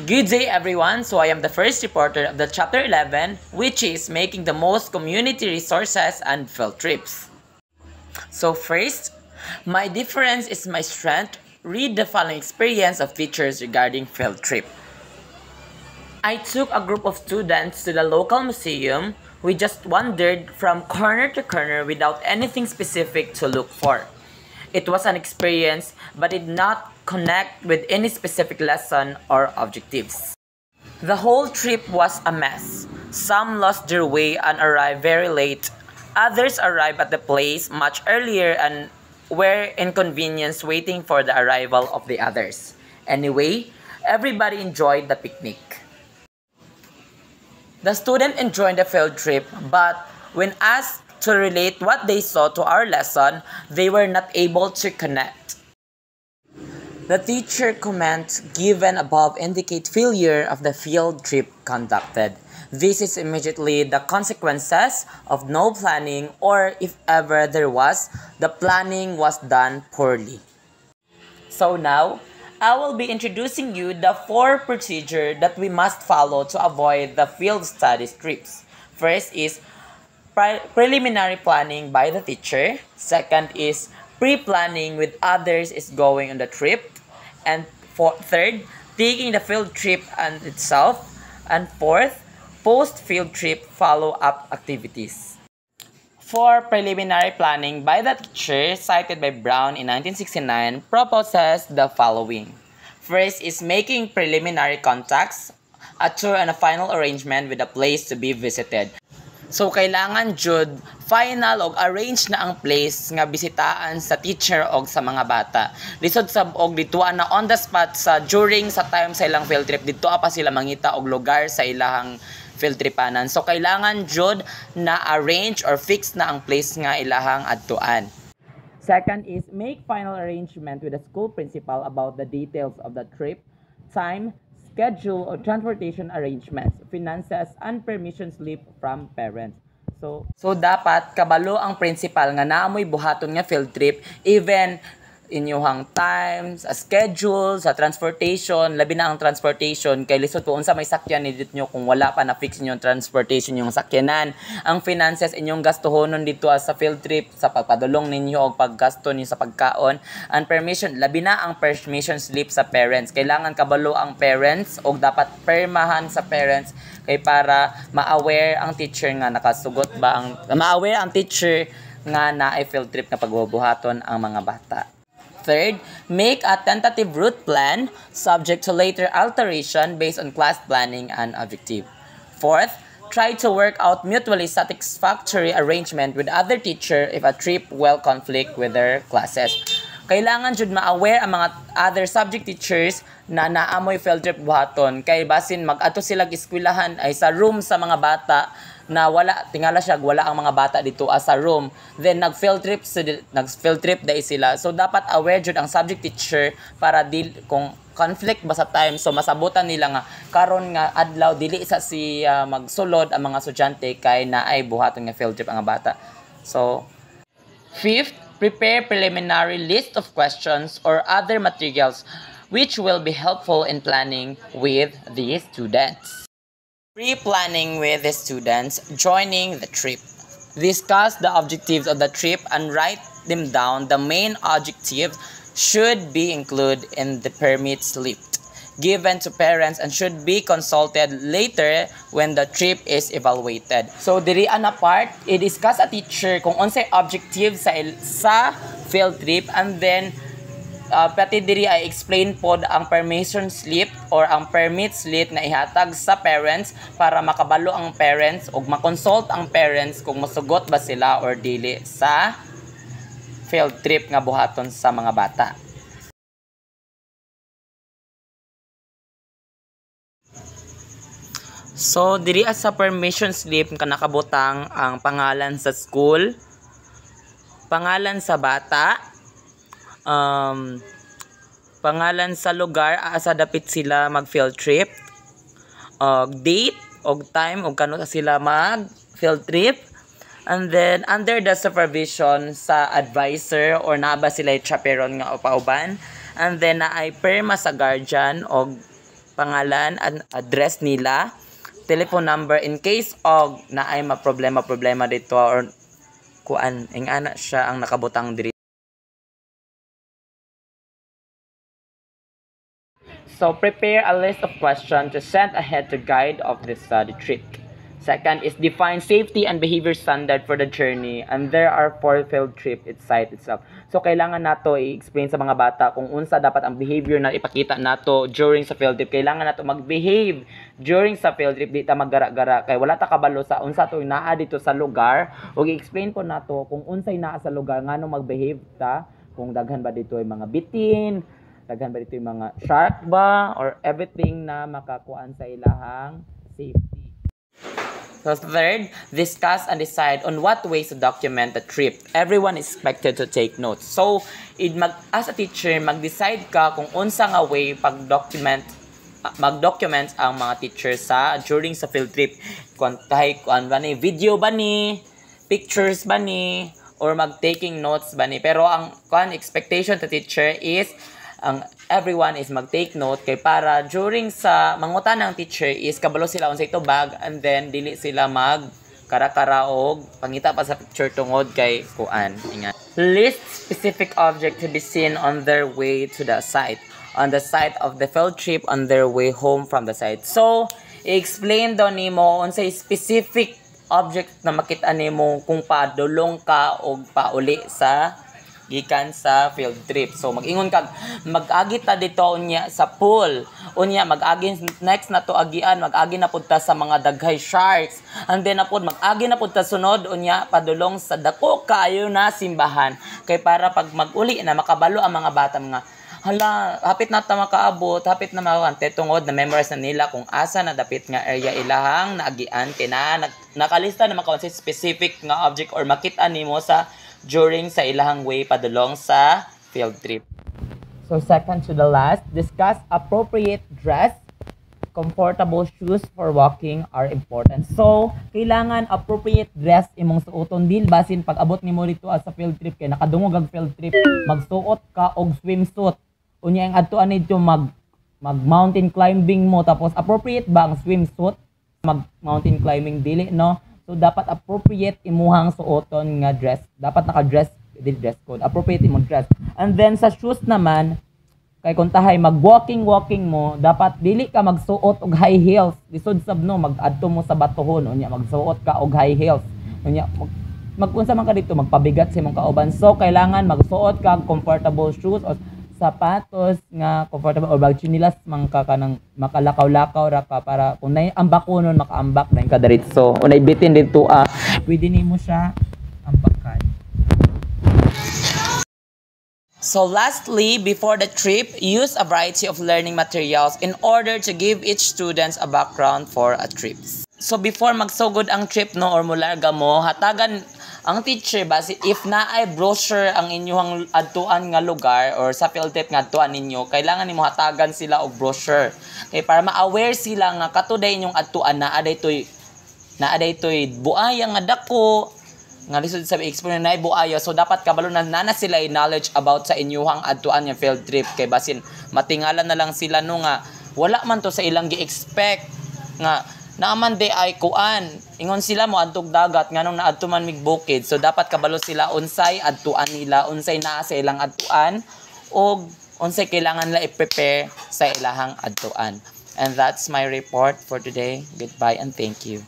Good day everyone, so I am the first reporter of the Chapter 11, which is making the most community resources and field trips. So first, my difference is my strength. Read the following experience of teachers regarding field trip. I took a group of students to the local museum. We just wandered from corner to corner without anything specific to look for. It was an experience but did not connect with any specific lesson or objectives. The whole trip was a mess. Some lost their way and arrived very late. Others arrived at the place much earlier and were inconvenienced waiting for the arrival of the others. Anyway, everybody enjoyed the picnic. The student enjoyed the field trip, but when asked to relate what they saw to our lesson, they were not able to connect. The teacher comments given above indicate failure of the field trip conducted. This is immediately the consequences of no planning, or if ever there was, the planning was done poorly. So now, I will be introducing you the 4 procedures that we must follow to avoid the field studies trips. First is preliminary planning by the teacher. Second is pre-planning with others is going on the trip. And third, taking the field trip and itself. And fourth, post-field trip follow-up activities. For preliminary planning by the teacher, cited by Brown in 1969, proposes the following. First is making preliminary contacts, a tour and a final arrangement with the place to be visited. So kailangan jud final og arrange na ang place nga bisitaan sa teacher og sa mga bata. Lisod sab og dituan na on the spot sa during sa time sa ilang field trip, dito pa sila mangita og lugar sa ilahang field tripanan. So kailangan jud na arrange or fix na ang place nga ilahang adtuan. Second is make final arrangement with the school principal about the details of the trip, time, schedule or transportation arrangements, finances, and permission slip from parents. So dapat kabalo ang principal nga naamoy buhaton nga field trip, even inyuhang times, a schedule, sa transportation, labi na ang transportation, kay lisod po unsa may sakyan nidit nyo kung wala pa na fix inyong transportation yung sakyanan. Ang finances inyong gastuhonon dito sa field trip, sa pagpadulong ninyo o paggasto ninyo sa pagkaon. And permission, labi na ang permission slip sa parents. Kailangan kabalo ang parents o dapat permahan sa parents kay para ma-aware ang teacher nga nakasugot ba ang ma-aware ang teacher nga naay field trip na pagbubuhaton ang mga bata. Third, make a tentative route plan subject to later alteration based on class planning and objective. Fourth, try to work out mutually satisfactory arrangement with other teacher if a trip will conflict with their classes. Kailangan jud ma-aware ang mga other subject teachers na naamoy field trip buhaton kay basin mag-ato sila eskwelahan ay sa room sa mga bata na wala tingala siya wala ang mga bata dito sa room, then nag-field trip dai sila. So dapat aware jud ang subject teacher para kung conflict ba sa time, so masabutan nila nga karon nga adlaw dili sa siya magsulod ang mga estudyante kay naay buhaton nga field trip ang bata. So fifth, prepare preliminary list of questions or other materials which will be helpful in planning with the students. Pre-planning with the students joining the trip. Discuss the objectives of the trip and write them down. The main objectives should be included in the permit slip given to parents and should be consulted later when the trip is evaluated. So diri ana part, i-discuss a teacher kung unsay objective sa field trip, and then pati diri ay explain pod ang permission slip or ang permit slip na ihatag sa parents para makabalo ang parents o makonsult ang parents kung masugot ba sila or dili sa field trip nga buhaton sa mga bata. So diri sa permission slip ka nakabutang ang pangalan sa school, pangalan sa bata, pangalan sa lugar asa dapit sila mag field trip, date og time og kano sila mag field trip, and then under the supervision sa advisor or naba sila chaperon nga upauban, and then naay perma sa guardian og pangalan and address nila, telephone number in case og naay problema dito or kuan ing ana siya ang nakabutang diri. So prepare a list of questions to send ahead to guide of this study trip. Second is define safety and behavior standard for the journey, and there are 4 field trip site itself. So kailangan nato i-explain sa mga bata kung unsa dapat ang behavior na ipakita nato during sa field trip. Kailangan nato mag-behave during sa field trip, di ta maggara-gara kay wala ta kabalo sa unsa to naa dito sa lugar. Ug i-explain po nato kung unsay naa sa lugar ngano mag-behave ta, kung daghan ba dito ay mga bitin, daghan ba dito yung mga shark ba, or everything na makakuan sa ilahang safety. So third, discuss and decide on what ways to document the trip. Everyone is expected to take notes. So, as a teacher, mag-decide ka kung unsa nga way mag-document ang mga teachers during sa field trip. Kung ba ni, video ba ni, pictures ba ni, or mag-taking notes ba ni. Pero ang expectation to teacher is everyone is mag-take note kay para during sa mangutan ng teacher is kabalo sila unsay tubag, and then dili sila mag kara-kara og pangita pa sa picture tungod kay kuan. List specific object to be seen on their way to the site, on the site of the field trip, on their way home from the site. So i-explain daw nimo unsay specific object na makita nimo kung padulong ka og pauli sa gikan sa field trip. So mag-ingon kag mag-agi ta dito unya sa pool. Unya mag-agi next na to agian, mag-agi na pud ta sa mga daghay sharks. And then napod mag-agi na pud ta sunod unya padulong sa dako kaayo na simbahan. Kay para pag mag-uli na makabalo ang mga bata mga hala, hapit na ta makaabot, hapit na makante tungod na memorize na nila kung asa na dapit nga area ilahang naagian kay nakalista na makaon sa specific nga object or makita nimo sa during sa ilahang way padulong sa field trip. So second to the last, discuss appropriate dress. Comfortable shoes for walking are important. So kailangan appropriate dress imong suoton dil basin pag abot nimo dito sa field trip kay nakadungog ang field trip, magsuot ka og swimsuit. Unya ang adtuan nito mag mountain climbing mo tapos appropriate ba ang swimsuit mag mountain climbing dili no. So, dapat appropriate imuhang suoton nga dress. Dapat naka-dress, dress code. Appropriate imong dress. And then, sa shoes naman, kay kung tahay, mag-walking mo, dapat dili ka magsuot og high heels. Lisod sab no, mag-adto mo sa batohon. Unya, magsuot ka og high heels. Unya, magkunsa man ka dito, magpabigat sa imong kauban. So, kailangan magsuot ka comfortable shoes o sapatos nga comfortable or bag chinilas man ka kanang makalakaw-lakaw ra ka para kung nay ambak ko nun makaambak na ka diretso unay bitin dito pwede nimo siya ambakan. So lastly, before the trip, use a variety of learning materials in order to give each students a background for a trip. So before magsugod ang trip no or mularga mo, hatagan ang teacher basi if naay brochure ang inyong adtuan nga lugar or sa field trip nga adtuan ninyo, kailangan nimo hatagan sila og brochure kay para ma-aware sila nga katuday inyong adtuan na aday toy buaya nga dako nga lisod sa experience na buaya, so dapat kabalo na nana sila knowledge about sa inyong adtuan nga field trip kay basin matingalan na lang sila no nga wala man to sa ilang gi-expect nga naaman de ay kuan ingon sila mo adtog dagat nganong naadto man mig bukid, so dapat kabalo sila unsay adtuan nila, unsay naa sa ilang adtuan o unsay kailangan nila i-prepare sa ilahang adtuan. And that's my report for today. Goodbye and thank you.